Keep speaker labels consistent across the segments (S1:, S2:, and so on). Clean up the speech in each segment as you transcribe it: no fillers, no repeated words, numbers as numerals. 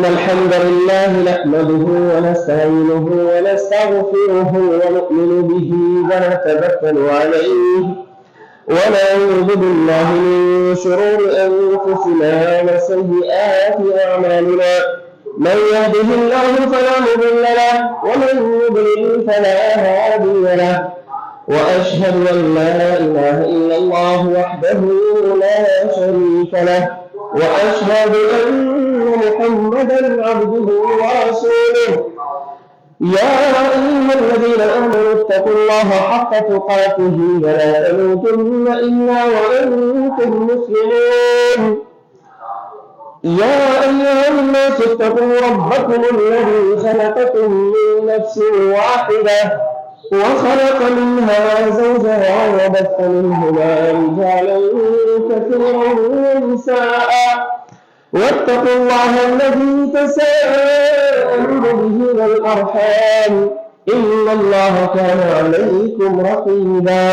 S1: الحمد لله نحمده ونستعينه ونستغفره ونؤمن به ونتوكل عليه ونعوذ بالله من شرور أنفسنا وسيئات أعمالنا من يهده الله فلا مضل له ومن يضلل فلا هادي له وأشهد أن لا إله إلا الله وحده لا شريك له وأشهد أن محمدا عبده ورسوله يا أيها الذين آمنوا اتقوا الله حق تقاته ولا تموتن إلا وأنتم مسلمون يا أيها الناس اتقوا ربكم الذي خلقكم من نفس واحدة وخلق منها زوجها وبث منهما رجالا كثيرا ونساء واتقوا الله الذي تساءلون به والأرحام إن الله كان عليكم رقيبا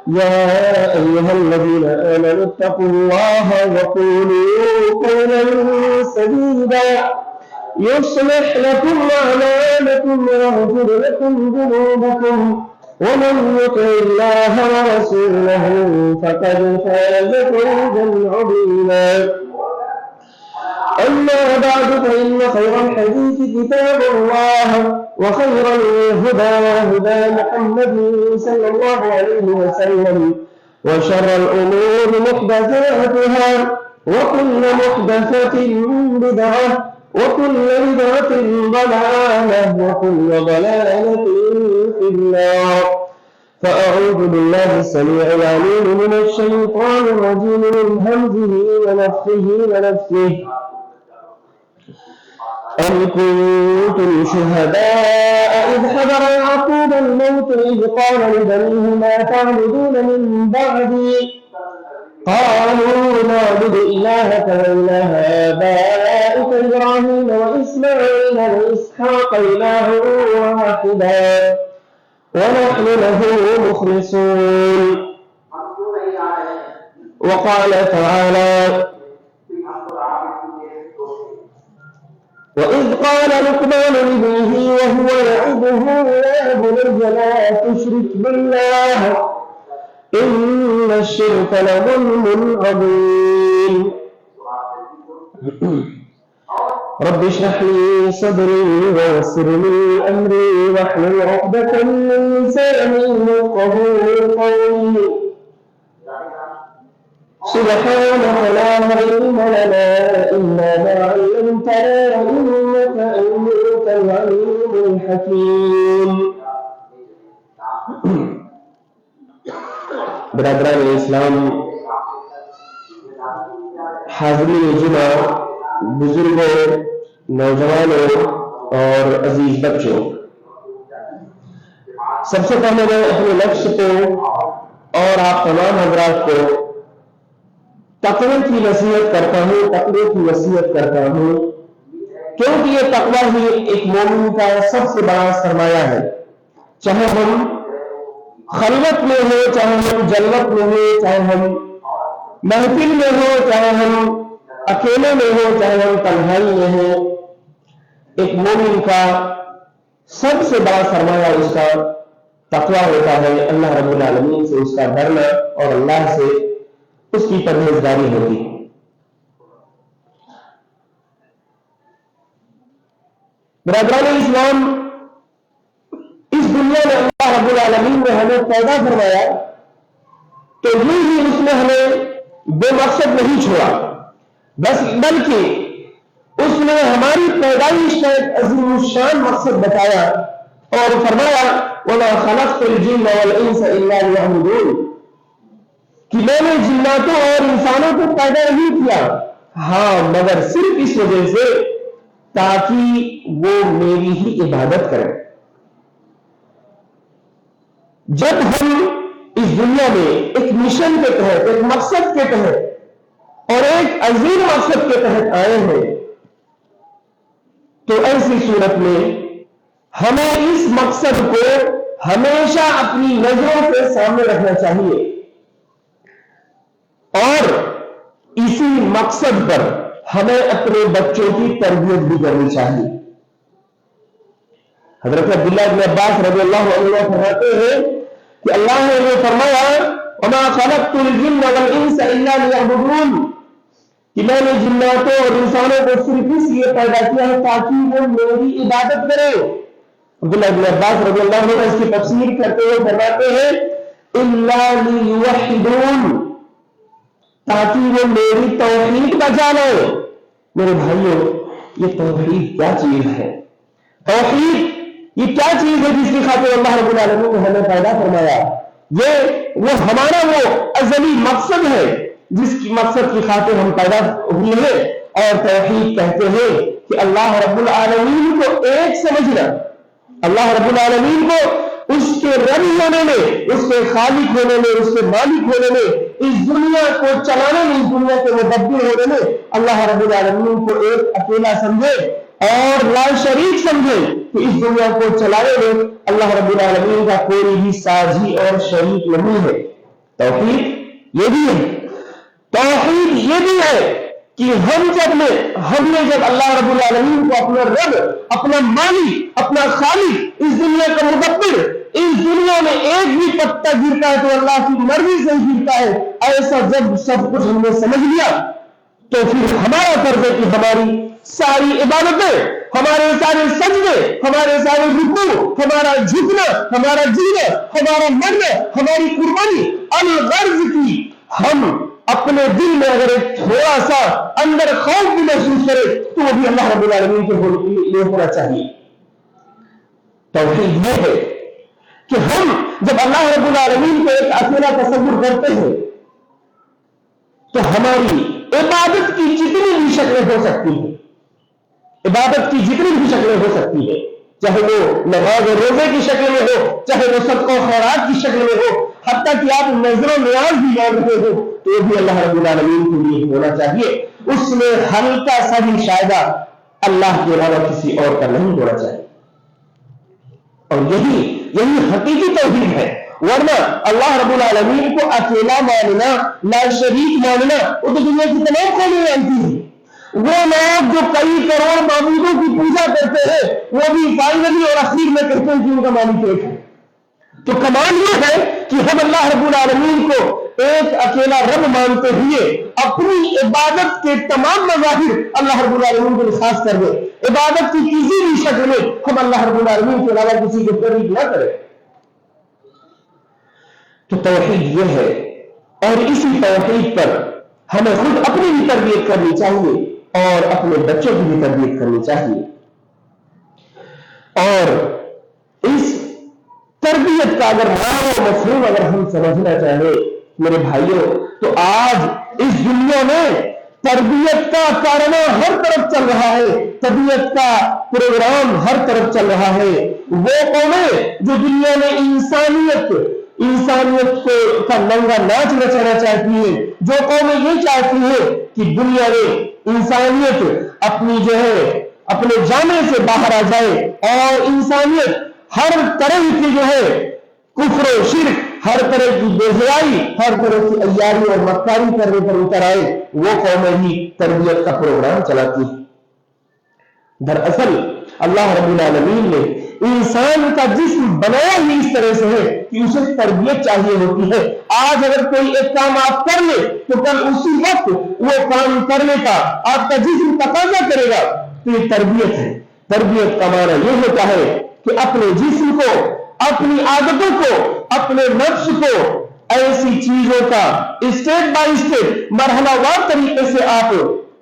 S1: يا أيها الذين آمنوا اتقوا الله وقولوا قولا سديدا يصلح لكم أعمالكم ويغفر لكم ذنوبكم ومن يطع الله ورسوله فقد فاز فوزا عظيما أما بعد فإن خير الحديث كتاب الله وخير الهدى هدى محمد صلى الله عليه وسلم وشر الأمور محدثاتها وكل محدثة بدعة وكل بدعة ضلالة وكل ضلالة في النار فأعوذ بالله السميع العليم من الشيطان الرجيم من همزه ونفخه ونفسه أم كنتم شهداء إذ حضر يعقوب الموت إذ قال لبنيه ما تعبدون من بعدي قالوا نعبد إلهك وإله آبائك إبراهيم وإسماعيل وإسحاق إلها واحدا ونحن له مخلصون وقال تعالى وإذ قال لقمان لابنه وهو يعظه يا بني لا تشرك بالله إن الشرك لظلم عظيم رب اشرح لي صدري ويسر لي أمري واحلل عقدة من لساني يفقهوا قولي سبحانك لا علم لنا إلا ما علمتنا إنك أنت العليم الحكيم برادران اسلام حاضرین جمعہ بزرگوں نوجوانوں اور عزیز بچوں سب سے پہلے میں اپنے نفس کو اور آپ تمام حضرات کو تقوی کی وصیت کرتا ہوں کیونکہ یہ تقوی ہی ایک مومن کا سب سے بڑا سرمایہ ہے چاہے ہم خلوت میں ہو چاہے ہم جلوت میں ہو چاہے ہم محفل میں ہو چاہے ہم اکیلے میں ہو چاہے ہم تنہائی میں ہو ایک مومن کا سب سے بڑا سرمایہ اس کا تقوی ہوتا ہے اللہ رب العالمین سے اس کا ڈرنا اور اللہ سے اس کی پرہیزگاری ہوتی ہے برادران اسلام اس دنیا میں اللہ رب العالمین نے ہمیں پیدا فرمایا تو یوں ہی اس نے ہمیں بے مقصد نہیں چھوڑا بلکہ اس نے ہماری پیدائش کا ایک عظیم الشان مقصد بتایا اور فرمایا وَمَا خَلَقْتُ الْجِنَّ وَالْإِنسَ إِلَّا لِيَعْبُدُونِ کہ میں نے جناتوں اور انسانوں کو پیدا نہیں کیا ہاں مگر صرف اس وجہ سے تاکہ وہ میری ہی عبادت کریں جب ہم اس دنیا میں ایک مشن کے تحت ایک مقصد کے تحت اور ایک عظیم مقصد کے تحت آئے ہیں تو ایسی صورت میں ہمیں اس مقصد کو ہمیشہ اپنی نظروں کے سامنے رکھنا چاہیے اور اسی مقصد پر ہمیں اپنے بچوں کی تربیت بھی کرنی چاہیے. حضرت عبداللہ بن عباس رضی اللہ عنہ فرماتے ہیں کہ اللہ نے یہ فرمایا وما خلقت الجن والانس الا ليعبدون کہ میں نے جناتوں اور انسانوں کو صرف اس لیے پیدا کیا ہے تاکہ وہ میری عبادت کریں. عبداللہ بن عباس رضی اللہ عنہ اس کی تفسیر کرتے ہوئے فرماتے ہیں الا ليوحدون تاکہ وہ میری توحید بجا لیں. میرے بھائیوں یہ توحید کیا چیز ہے؟ توحید یہ کیا چیز ہے جس کی خاطر اللہ رب العالمین نے ہمیں پیدا فرمایا؟ یہ وہ ہمارا وہ ازلی مقصد ہے جس کی مقصد کی خاطر ہم پیدا ہوئے ہیں. اور توحید کہتے ہیں کہ اللہ رب العالمین کو ایک سمجھنا, اللہ رب العالمین کو اس کے رب ہونے میں, اس کے خالق ہونے میں, اس کے مالک ہونے میں, اس دنیا کو چلانے میں, اس دنیا کے مدبر ہونے میں اللہ رب العالمین کو ایک اکیلا سمجھے اور لا شریک سمجھے کہ اس دنیا کو چلانے میں اللہ رب العالمین کا کوئی بھی ساجی اور شریک نہیں ہے. توحید یہ بھی ہے, توحید یہ بھی ہے کہ ہم نے جب اللہ رب العالمین کو اپنا رب, اپنا مالک, اپنا خالق, اس دنیا کا مدبر, اس دنیا میں ایک بھی پتا گرتا ہے تو اللہ کی مرضی سے گرتا ہے, ایسا جب سب کچھ ہم نے سمجھ لیا تو پھر ہمارا فرض ہے کہ ہماری ساری عبادتیں, ہمارے سارے سجدے, ہمارے سارے رکوع, ہمارا جھکنا, ہمارا جینا, ہمارا مرنا, ہماری قربانی الغرض کی ہم اپنے دل میں اگر ایک تھوڑا سا اندر خوف بھی محسوس کرے تو وہ بھی اللہ رب العالمین کے لیے ہونا چاہیے. توحید یہ ہے کہ ہم جب اللہ رب العالمین کو ایک اکیلا تصور کرتے ہیں تو ہماری عبادت کی جتنی بھی شکلیں ہو سکتی ہیں, عبادت کی جتنی بھی شکلیں ہو سکتی ہیں, چاہے وہ نماز اور روزے کی شکل میں ہو, چاہے وہ صدقہ و خیرات کی شکل میں ہو, حتیٰ کہ آپ نظر و نیاز بھی مان رہے ہو تو یہ بھی اللہ رب العالمین کے لیے ہونا چاہیے. اس میں ہلکا سا بھی شائبہ اللہ کے علاوہ کسی اور کا نہیں ہونا چاہیے. اور یہی حقیقی توحید ہے. ورنہ اللہ رب العالمین کو اکیلا ماننا, لا شریک ماننا, وہ تو دنیا کی تمام قومیں مانتی ہیں. وہ لوگ جو کئی کروڑ معبودوں کی پوجا کرتے ہیں وہ بھی فائنلی اور اخیر میں کہتے ہیں کہ ان کا مالک ایک ہے. تو کمال یہ ہے کہ ہم اللہ رب العالمین کو ایک اکیلا رب مانتے ہوئے اپنی عبادت کے تمام مظاہر اللہ رب العالمین کو خاص کر دیں. عبادت کی کسی بھی شکل میں ہم اللہ رب العالمین کے علاوہ کسی کو شریک نہ کریں. تو توحید یہ ہے, اور اسی توحید پر ہمیں خود اپنی بھی تربیت کرنی چاہیے اور اپنے بچوں کی بھی تربیت کرنی چاہیے. اور اس تربیت کا اگر معنی و مفہوم اگر ہم سمجھنا چاہیں میرے بھائیوں تو آج اس دنیا میں تربیت کا کارنامہ ہر طرف چل رہا ہے, تربیت کا پروگرام ہر طرف چل رہا ہے. وہ قومیں جو دنیا میں انسانیت کو کا ننگا ناچ نچانا چاہتی ہے, جو قومیں یہ چاہتی ہیں کہ دنیا میں انسانیت اپنی جو ہے اپنے جامے سے باہر آ جائے اور انسانیت ہر طرح کی جو ہے کفر و شرک, ہر طرح کی بے حیائی, ہر طرح کی عیاری اور مکاری کرنے پر اتر آئے, وہ قومیں ہی تربیت کا پروگرام چلاتی ہیں. دراصل اللہ رب العالمین نے انسان کا جسم بنایا ہی اس طرح سے ہے کہ اسے تربیت چاہیے ہوتی ہے. آج اگر کوئی ایک کام آپ کر لے تو کل اسی وقت وہ کام کرنے کا آپ کا جسم تقاضا کرے گا. تو یہ تربیت ہے. تربیت کا معنی یہ ہوتا ہے کہ اپنے جسم کو, اپنی عادتوں کو, اپنے نفس کو ایسی چیزوں کا اسٹیپ بائی اسٹیپ مرحلہ وار طریقے سے آپ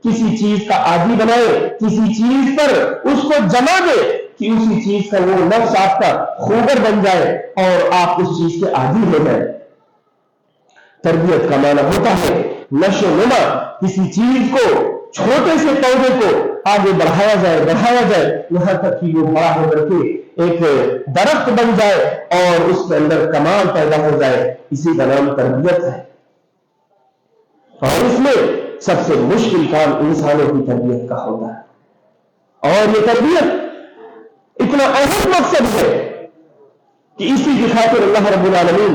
S1: کسی چیز کا عادی بنائے, کسی چیز پر اس کو جما دے کہ اسی چیز کا وہ نفس آپ کا خوگر بن جائے اور آپ اس چیز کے عادی ہو جائے. تربیت کا معنی ہوتا ہے نشو و نما, کسی چیز کو, چھوٹے سے پودے کو آگے بڑھایا جائے یہاں تک کہ وہ بڑا ہو کر کے ایک درخت بن جائے اور اس کے اندر کمال پیدا ہو جائے. اسی کا نام تربیت ہے. اور اس میں سب سے مشکل کام انسانوں کی تربیت کا ہوتا ہے. اور یہ تربیت اتنا اہم مقصد ہے کہ اسی کی خاطر اللہ رب العالمین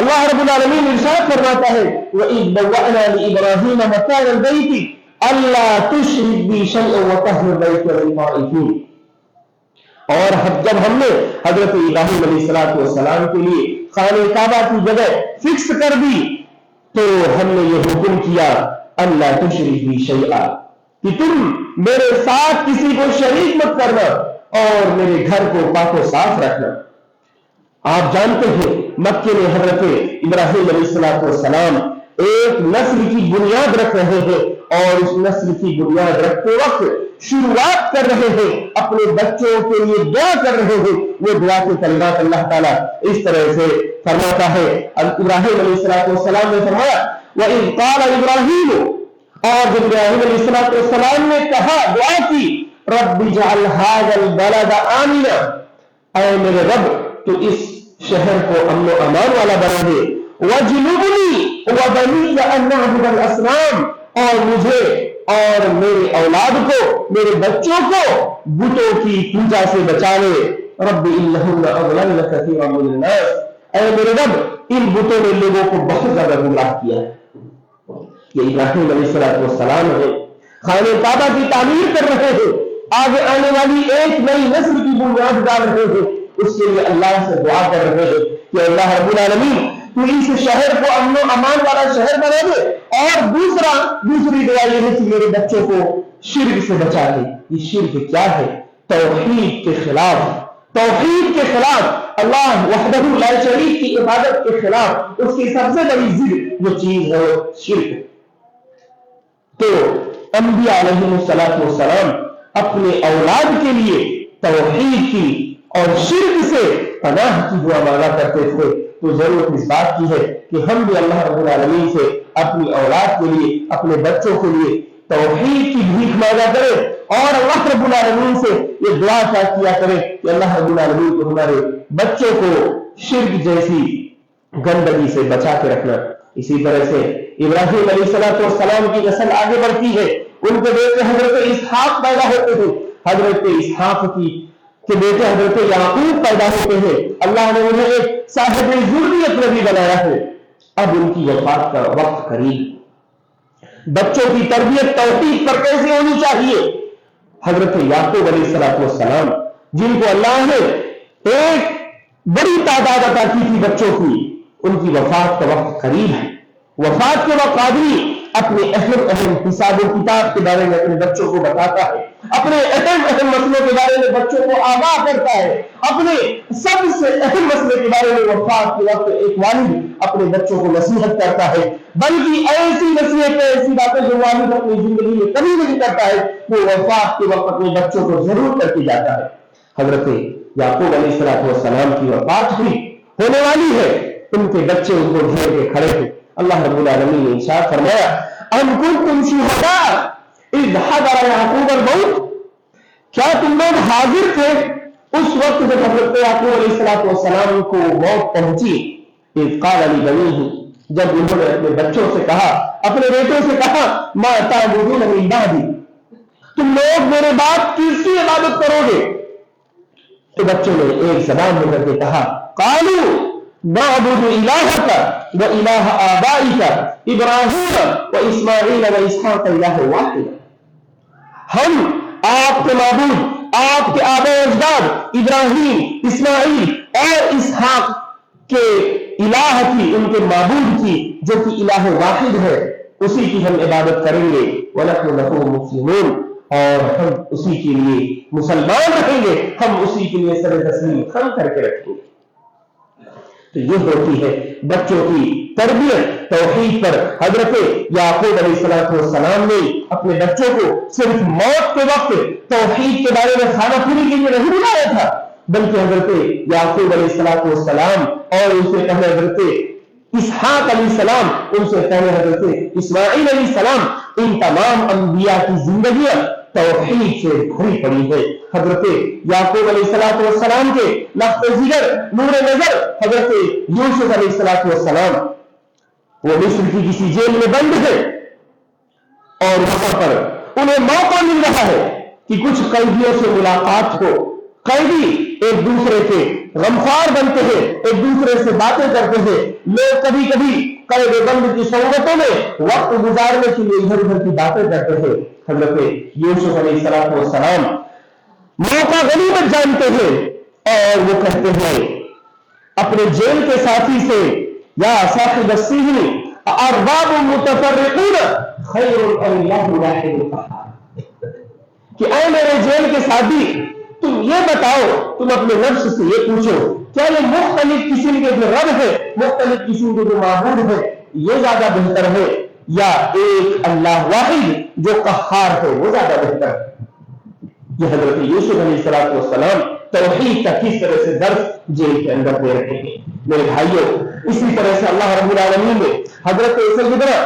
S1: اللہ رب العالمین ارشاد فرماتا ہے وَإِذْ بَوَّأْنَا لِإِبْرَاهِيمَ مَكَانَ الْبَيْتِ أَلَّا تُشْرِكْ بِي شَيْئًا وَطَهِّرْ بَيْتِيَ لِلطَّائِفِينَ، اور جب ہم نے حضرت ابراہیم علیہ السلام کے لیے خانہ کعبہ کی جگہ فکس کر دی تو ہم نے یہ حکم کیا اللہ تشرک بی شیئا، کہ تم میرے ساتھ کسی کو شریک مت کرنا اور میرے گھر کو پاک و صاف رکھنا۔ آپ جانتے ہیں مکے میں حضرت ابراہیم علیہ السلام ایک نسل کی بنیاد رکھ رہے ہیں، اور اس نسل کی بنیاد رکھتے وقت شروعات کر رہے ہیں، اپنے بچوں کے لیے دعا کر رہے ہیں۔ وہ دعا کے کلمات اللہ تعالیٰ اس طرح سے فرماتا ہے، ابراہیم علیہ السلام نے فرمایا وَإِذْ قَالَ إِبْرَاهِيمُ، اور جب ابراہیم علیہ السلام نے کہا، دعا کی، رَبِّ اجْعَلْ هَٰذَا الْبَلَدَ آمِنًا، اے میرے رب تو اس شہر کو امن و امان والا بنا دے، وَاجْنُبْنِي وَبَنِيَّ أَن نَّعْبُدَ الْأَصْنَامَ، اور مجھے اور میرے اولاد کو، میرے بچوں کو بتوں کی پوجا سے بچا لے۔ رب انہن اضللن کثیرا من الناس، اے میرے رب ان بتوں نے لوگوں کو بہت زیادہ گمراہ کیا ہے۔ یہ ابراہیم علیہ السلام ہے، خانہ کعبہ کی تعمیر کر رہے ہیں، آگے آنے والی ایک نئی نسل کی بنیاد ڈال رہے ہیں، اس کے لیے اللہ سے دعا کر رہے ہیں کہ اللہ رب العالمین تو اس شہر کو امن و امان والا شہر بنا دے، اور دوسری دعا یہ ہے کہ میرے بچوں کو شرک سے بچا دے۔ یہ شرک کیا ہے؟ توحید کے خلاف، توحید کے خلاف، اللہ وحدہ لا شریک کی عبادت کے خلاف اس کی سب سے بڑی ضد جو چیز ہے شرک۔ تو انبیاء علیہ السلام اپنے اولاد کے لیے توحید کی اور شرک سے پناہ کی دعا مانگا کرتے تھے۔ تو ضرورت اس بات کی ہے کہ ہم بھی اللہ رب العالمین سے اپنی اولاد کے لیے، اپنے بچوں کے لیے توحید کی بھیک مانگا کریں، اور اللہ رب العالمین سے یہ دعا کیا کریں کہ اللہ رب العالمین کو ہمارے بچوں کو شرک جیسی گندگی سے بچا کے رکھنا۔ اسی طرح سے ابراہیم علیہ السلام کی نسل آگے بڑھتی ہے، ان کے بیٹے حضرت اسحاق پیدا ہوتے ہیں، حضرت اسحاق کے بیٹے حضرت یعقوب پیدا ہوتے ہیں، اللہ نے انہیں ایک صاحب ذریت نبی بنایا ہے۔ اب ان کی وفات کا وقت قریب، بچوں کی تربیت توحید پر کیسے ہونی چاہیے؟ حضرت یعقوب علیہ السلام جن کو اللہ نے ایک بڑی تعداد عطا کی تھی بچوں کی، ان کی وفات کا وقت قریب ہے۔ وفات کے وقت آدمی اپنے اہم حساب و کتاب کے بارے میں اپنے بچوں کو بتاتا ہے، اپنے اہم مسئلوں کے بارے میں بچوں کو آگاہ کرتا ہے، اپنے سب سے اہم مسئلے کے بارے میں وفات کے وقت ایک والد اپنے بچوں کو نصیحت کرتا ہے، بلکہ ایسی نصیحت، ایسی باتیں جو والد اپنی زندگی میں کبھی نہیں کرتا ہے، وہ وفات کے وقت اپنے بچوں کو ضرور کر کے جاتا ہے۔ حضرت یعقوب علیہ السلام کی وفات بھی ہونے والی ہے، ان کے بچے ان کو گھیر کے کھڑے ہیں۔ اللہ رب العالمین نے ارشاد فرمایا ام کنتم شہداء اذ حضر یعقوب الموت، کیا تم لوگ حاضر تھے اس وقت جب حضرت یعقوب علیہ السلام کو موت پہنچی؟ اذ قال لبنیہ، جب انہوں نے اپنے بچوں سے کہا، اپنے بیٹوں سے کہا، ما تعبدون من بعدی، تم لوگ میرے بعد کس کی عبادت کرو گے؟ تو بچوں نے ایک زبان میں کر کے کہا، قالوا نعبد الہک و الہ آبائک ابراہیم و اسماعیل و اسحاق الہ واحد، ہم آپ کے معبود، آپ کے آباء اجداد ابراہیم، اسماعیل اور اسحاق کے الہ کی، ان کے معبود کی جو کہ الہ واحد ہے، اسی کی ہم عبادت کریں گے، وَنَحْنُ لَهُ مُسْلِمُونَ، اور ہم اسی کے لیے مسلمان رہیں گے، ہم اسی کے لیے سر تسلیم خم کر کے رکھیں گے۔ تو یہ ہوتی ہے بچوں کی تربیت توحید پر۔ حضرت یعقوب علیہ السلام نے اپنے بچوں کو صرف موت کے وقت توحید کے بارے میں کھانا پوری کے لیے نہیں بلایا تھا، بلکہ حضرت یعقوب علیہ السلام اور ان سے پہلے حضرت اسحاق علیہ السلام، ان سے پہلے حضرت اسماعیل علیہ السلام، ان تمام انبیاء کی زندگیاں توحید سے بھری پڑی ہے۔ حضرت یعقوب علیہ السلام کے لخت جگر، نور نظر حضرت یوسف علیہ السلام، وہ مصر کی کسی جیل میں بند ہے، اور وہاں پر انہیں موقع مل رہا ہے کہ کچھ قیدیوں سے ملاقات ہو، قیدی ایک دوسرے کے غمخوار بنتے ہیں، ایک دوسرے سے باتیں کرتے ہیں. لوگ کبھی کبھی قید بند کی صحبتوں میں وقت گزارنے کے لیے ادھر ادھر کی باتیں کرتے ہیں. حضرت یوسف علیہ السلام موقع غنیمت جانتے ہیں اور وہ کہتے ہیں اپنے جیل کے ساتھی سے، یا صاحب السجن ارباب متفرقون خیر ام اللہ واحد القہار، کہ اے میرے جیل کے ساتھی تم یہ بتاؤ، تم اپنے نفس سے یہ پوچھو، کیا یہ مختلف قسم کے جو رب ہے، مختلف قسم کے جو معبود ہے، یہ زیادہ بہتر ہے یا ایک اللہ واحد جو قہار ہے وہ زیادہ بہتر ہے؟ یہ حضرت یوسف علیہ السلام توحید کا کس طرح سے درس جیل کے اندر دے رہے ہیں. میرے بھائیوں، اسی طرح سے اللہ رب العالمین نے حضرت سیدنا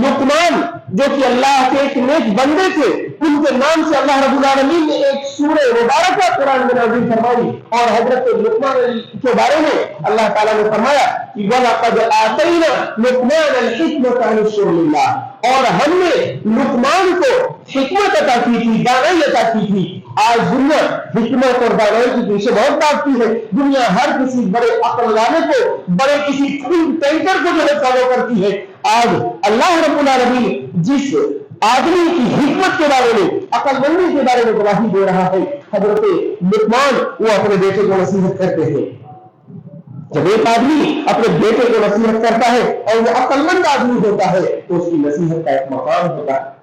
S1: لقمان جو کہ اللہ کے ایک نیک بندے تھے، ان کے نام سے اللہ رب العالمین نے ایک سورہ مبارکہ قرآن میں نازل فرمائی، اور حضرت لقمان کے بارے میں اللہ تعالیٰ نے فرمایا کہ وَلَقَدْ آتَيْنَا لُقْمَانَ الْحِكْمَةَ عَنِ الشُّرْكِ اللَّهِ، اور ہم نے لقمان کو حکمت عطا کی تھی، دانائی عطا کی تھی. آج دنیا حکمت اور دانائی کے پیچھے بہت بھاگتی ہے. دنیا ہر کسی بڑے عقل والے کو، بڑے کسی ٹینکر کو جو ہے فالو کرتی ہے. آج اللہ رب العالمین جس آدمی کی حکمت کے بارے میں، عقل مندی کے بارے میں گواہی دے رہا ہے، حضرت لقمان وہ اپنے بیٹے کو نصیحت کرتے ہیں. جب ایک آدمی اپنے بیٹے کو نصیحت کرتا ہے اور وہ عقل مند آدمی ہوتا ہے تو اس کی نصیحت کا ایک مقام ہوتا ہے.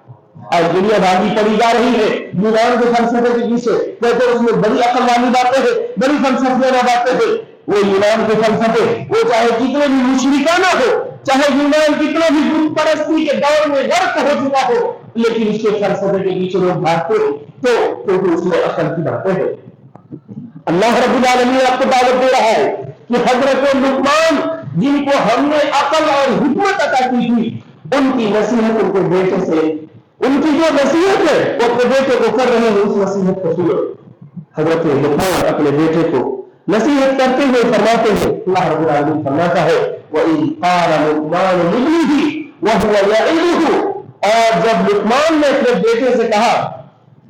S1: آج دنیا بھاگی پڑی جا رہی ہے یونان کے فلسفے کے پیچھے، کہتے اس میں بڑی عقل والی باتیں ہیں، بڑی فلسفیانہ باتیں ہیں. وہ یونان کے فلسفے، وہ چاہے کتنے بھی مشرکانہ ہو، چاہے یونان کتنا بھی بت پرستی کے دور میں غرق ہو چکا ہو، لیکن اس کے فلسفے کے پیچھے لوگ بھاگتے تو کیونکہ اس میں عقل کی باتیں ہیں. اللہ رب العالمین آپ کو دعوت دے رہا ہے کہ حضرت لقمان جن کو ہم نے عقل اور حکمت عطا کی تھی، ان کی نصیحت ان کے بیٹے سے، ان کی جو نصیحت ہے وہ اپنے بیٹے کو کر رہے ہیں، اس نصیحت کو سنو. حضرت لقمان اپنے بیٹے کو نصیحت کرتے ہوئے فرماتے ہیں، اللہ رب العالمین فرماتا ہے وَإِذْ قَالَ لُقْمَانُ لِابْنِهِ وَهُوَ يَعِظُهُ، اور جب لقمان نے اپنے بیٹے سے کہا،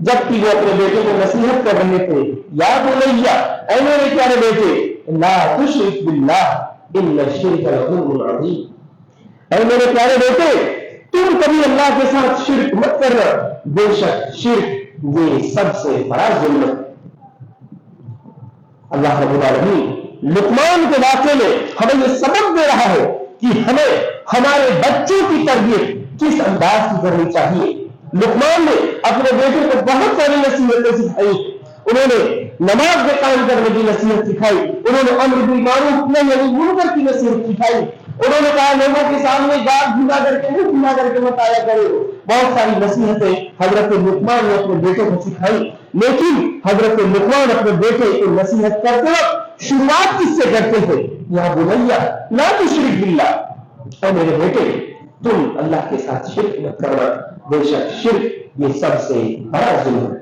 S1: جبکہ وہ اپنے بیٹے کو نصیحت کر رہے تھے، یا بنیا، اے میرے پیارے بیٹے، لا تشرک باللہ ان الشرک لظلم عظیم، اے میرے پیارے بیٹے تم کبھی اللہ کے ساتھ شرک مت کرنا، بے شک شرک یہ سب سے بڑا ظلم ہے. اللہ رب العالمین لقمان کے واقعے میں ہمیں یہ سبق دے رہا ہے کہ ہمیں ہمارے بچوں کی تربیت کس انداز کی کرنی چاہیے. لقمان نے اپنے بیٹے کو بہت ساری نصیحتیں سکھائی. انہوں نے نماز میں قائم کرنے کی نصیحت سکھائی، انہوں نے امر بالمعروف نہی عن المنکر کی نصیحت سکھائی، انہوں نے کہا لوگوں کے سامنے گاٹ بھلا کر کے منہ بھلا کر کے مت آیا کرے. بہت ساری نصیحتیں حضرت لقمان نے اپنے بیٹے کو سکھائی. لیکن حضرت لقمان اپنے بیٹے کو نصیحت کرتے وقت شروعات کس سے کرتے تھے؟ یا بنیا لا تشرک باللہ، اے میرے بیٹے تم اللہ کے ساتھ شرک مت کرنا، بے شک شرک یہ سب سے بڑا ظلم ہے.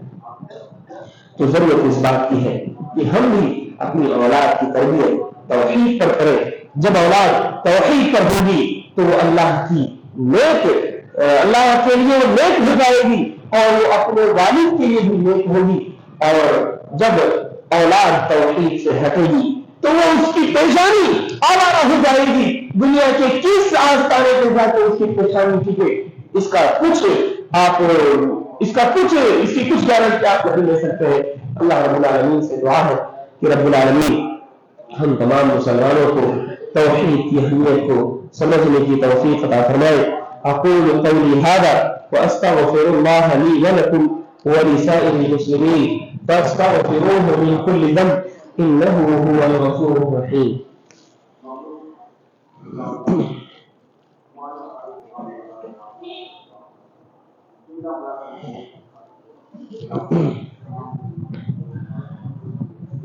S1: تو ضرورت اس بات کی ہے کہ ہم بھی اپنی اولاد کی تربیت توحید پر کریں. جب اولاد توحید پر ہوگی تو وہ اللہ کی نیک، اللہ کے لیے وہ نیک ہو جائے گی اور وہ اپنے والد کے لیے بھی نیک ہوگی. اور جب اولاد توحید سے ہٹے گی تو وہ اس کی پیشانی آوارہ ہو جائے گی. دنیا کے کس آستانے پہ جا کے اس کی پیشانی ٹھیکے، اس کی کچھ گارنٹی آپ نہیں لے سکتے ہیں. اللہ رب العالمین سے دعا ہے کہ رب العالمین ہم تمام مسلمانوں کو توحید کی اہمیت کو سمجھنے کی توفیق عطا فرمائے. اقول قولی هذا واستغفر الله لي ولكم ولسائر المسلمين فاستغفروه من كل ذنب انه هو الغفور الرحيم.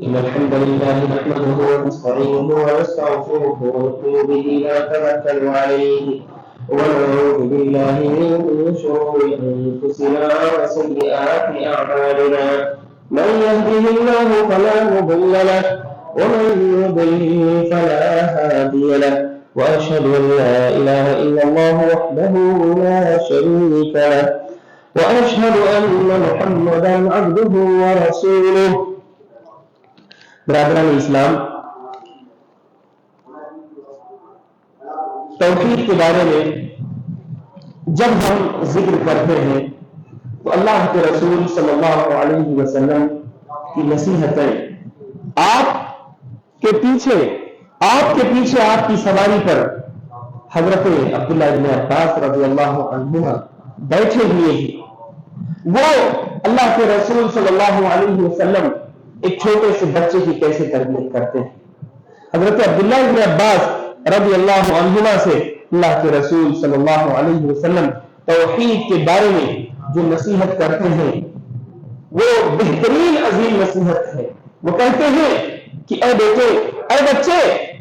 S1: إن الحمد لله نحمده ونستعينه ونستغفره ونؤمن به ونتوكل عليه ونعوذ بالله من شرور أنفسنا وسيئات أعمالنا، من يهده الله فلا مضل له ومن يضلل فلا هادي له، وأشهد أن لا إله إلا الله وحده لا شريك له، وأشهد أن محمدا عبده ورسوله. برادران اسلام، توحید کے بارے میں جب ہم ذکر کرتے ہیں تو اللہ کے رسول صلی اللہ علیہ وسلم کی نصیحتیں آپ کے پیچھے آپ کی سواری پر حضرت عبداللہ ابن عباس رضی اللہ عنہما بیٹھے ہوئے ہیں۔ وہ اللہ کے رسول صلی اللہ علیہ وسلم ایک چھوٹے سے بچے کی کیسے تربیت کرتے ہیں۔ حضرت عبداللہ ابن عباس رضی اللہ عنہما سے اللہ کے رسول صلی اللہ علیہ وسلم توحید کے بارے میں جو نصیحت کرتے ہیں وہ بہترین عظیم نصیحت ہے۔ وہ کہتے ہیں کہ اے بیٹے، اے بچے،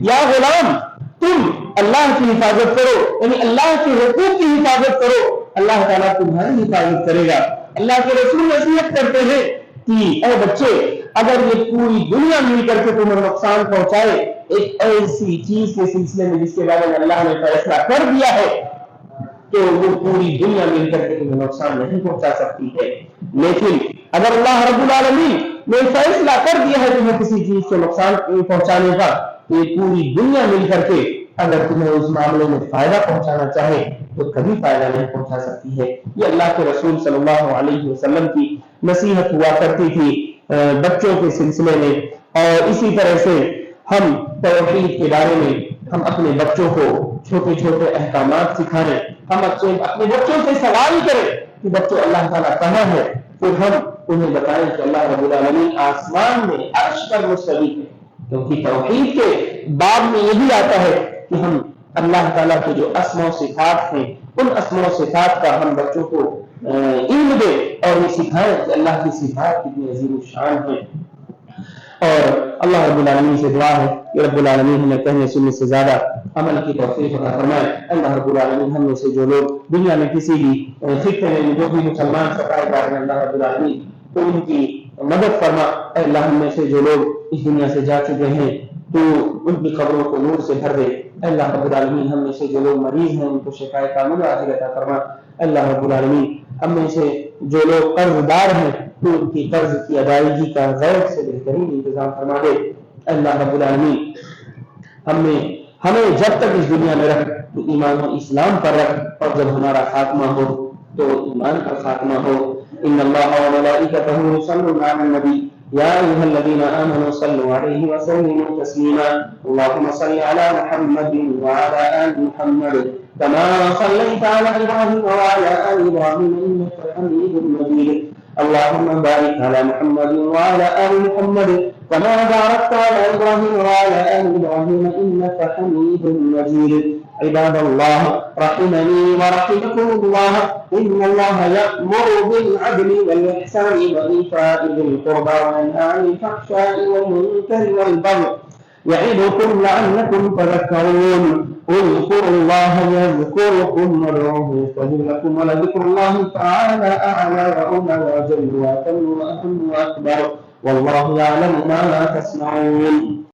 S1: یا غلام، تم اللہ کی حفاظت کرو، یعنی اللہ کے حقوق کی حفاظت کرو، اللہ تعالیٰ تمہاری حفاظت کرے گا۔ اللہ کے رسول نصیحت کرتے ہیں کہ اے بچے، اگر یہ پوری دنیا مل کر کے تمہیں نقصان پہنچائے، ایک ایسی چیز کے سلسلے میں جس کے بارے میں اللہ نے فیصلہ کر دیا ہے، تو وہ پوری دنیا مل کر کے تمہیں نقصان نہیں پہنچا سکتی ہے۔ لیکن اگر اللہ رب العالمین نے فیصلہ کر دیا ہے تمہیں کسی چیز کو نقصان پہنچانے کا، تو یہ پوری دنیا مل کر کے اگر تمہیں اس معاملے میں فائدہ پہنچانا چاہے تو کبھی فائدہ نہیں پہنچا سکتی ہے۔ یہ اللہ کے رسول صلی اللہ علیہ وسلم کی نصیحت ہوا کرتی تھی بچوں کے سلسلے میں۔ اور اسی طرح سے ہم توحید کے بارے میں ہم اپنے بچوں کو چھوٹے چھوٹے احکامات سکھائیں، ہم اپنے بچوں سے سوال کریں کہ بچوں اللہ تعالیٰ کہاں ہے، پھر ہم انہیں بتائیں کہ اللہ رب العالمین آسمان میں عرش پر مستوی ہے۔ کیونکہ توحید کے باب میں یہی آتا ہے کہ ہم اللہ تعالیٰ کے جو اسماء و صفات ہیں ان اسماء و صفات کا ہم بچوں کو علم دیں اور یہ سکھائیں کہ اللہ کی صفات کتنی عظیم الشان ہیں۔ اور اللہ رب العالمین سے دعا ہے کہ رب العالمین ہمیں کہنے سننے سے زیادہ عمل کی توفیق عطا فرمائے۔ اللہ رب العالمین ہم میں سے جو لوگ دنیا میں کسی بھی خطے میں جو بھی مسلمان سفائے کار ہیں، اللہ رب العالمین تو ان کی مدد فرما۔ اے اللہ ہم میں سے جو لوگ اس دنیا سے جا چکے ہیں تو ان کی قبروں کو نور سے بھر دے۔ اے اللہ رب العالمین ہم میں سے جو لوگ مریض ہیں ان کو شفائے کامل عاجل عطا فرما۔ اللہ رب العالمین ہم میں سے جو لوگ قرض دار ہیں تو ان کی قرض کی ادائیگی کا غیر سے بہترین انتظام فرما دے۔ اللہ رب العالمین ہمیں جب تک اس دنیا میں رکھ تو ایمان و اسلام پر رکھ، اور جب ہمارا خاتمہ ہو تو ایمان پر خاتمہ ہو۔ ان اللہ وملائکتہ یصلون علی النبی یا ایھا الذین آمنوا صلوا علیہ وسلموا تسلیما۔ اللهم صل علی محمد وعلى آل محمد كما صليت على إبراهيم وعلى آل إبراهيم إنك حميد مجيد۔ اللهم بارك على محمد وعلى آل محمد كما باركت على إبراهيم وعلى آل إبراهيم إنك حميد مجيد۔ عباد الله رحمني ورحمكم الله، إن الله يأمر بالعدل والإحسان وإيتاء ذي القربى وينهى عن الفحشاء والمنكر والبغي يعظكم لعلكم تذكرون۔ اذكروا الله يذكركم وادعوه يستجب لكم، ولذكر الله تعالى أعلى وأولى وأجل وأتم وأهم وأكبر، والله يعلم ما لا تصنعون۔